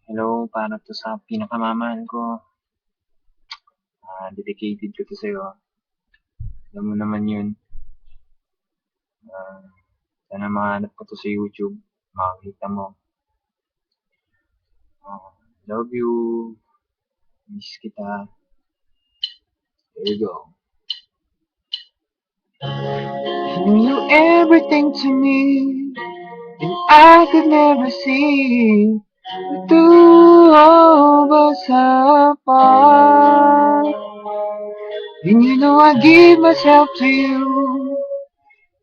Hello, para to sa pinakamamahal ko. Dedicated ko to sa'yo. Alam mo naman yun. Ah, Sana mahanap ko to sa YouTube. Makakita mo. Love you. Miss kita. There you go. You knew everything to me, and I could never see the two of us apart. And you know I give myself to you,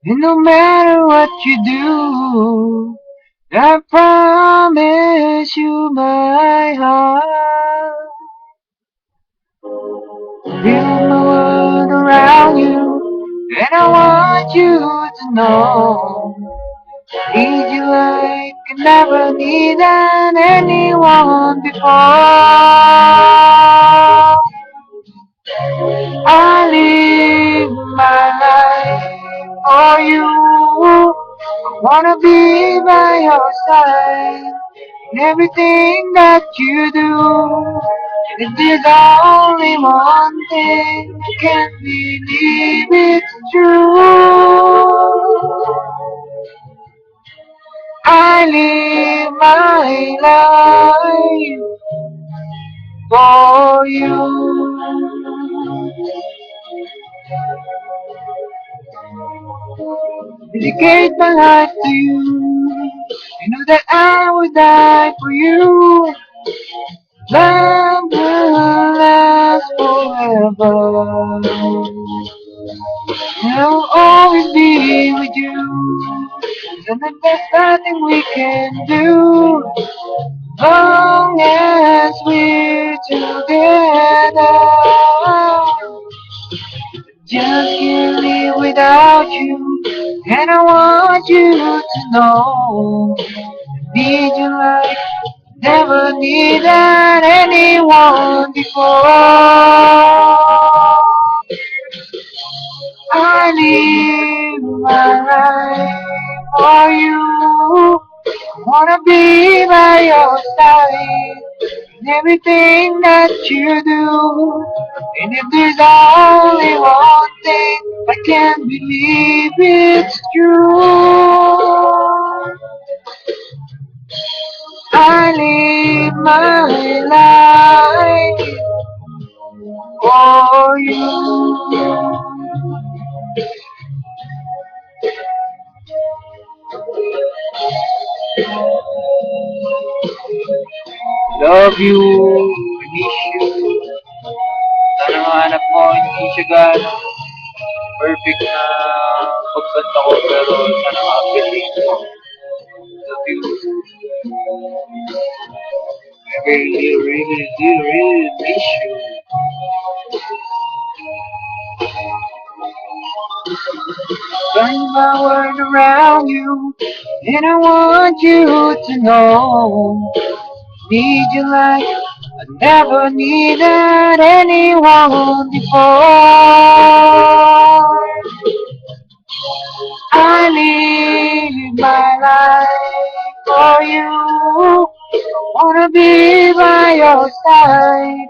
and no matter what you do, I promise you my heart. Build my world around you, and I want you to know. Need you like I never needed anyone before. I live my life for you. I wanna be by your side in everything that you do. And if there's only one thing, I can't believe it's true. I live my life for you. Dedicate my life to you. You know that I would die for you. Love will last forever. And I'll always be with you. And then there's nothing we can do. Long as we're together. Just can't live without you, and I want you to know. Need you like never needed anyone before. I live my life for you. I wanna be by your side in everything that you do. And if there's only one thing, I can't believe it's true. I live my life for you. Love you, I miss you. Sana mahanap mo, hindi siya gano'ng perfect na pagbanta ko, pero sana makapilate mo. Love you. I really, really, really miss you. Turn my world around you, and I want you to know. Need you like I never needed anyone before. I live my life for you. I wanna be by your side.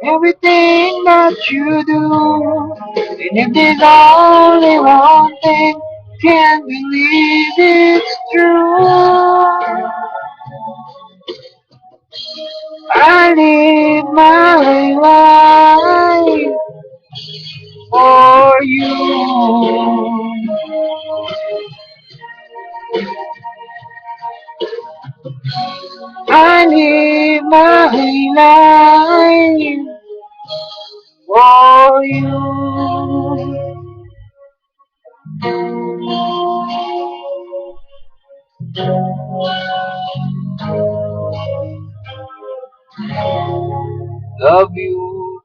Everything that you do. And if there's only one thing, can't believe it's true. I live my life for you. I live my life for you. Love you.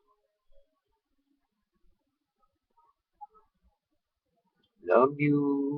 Love you.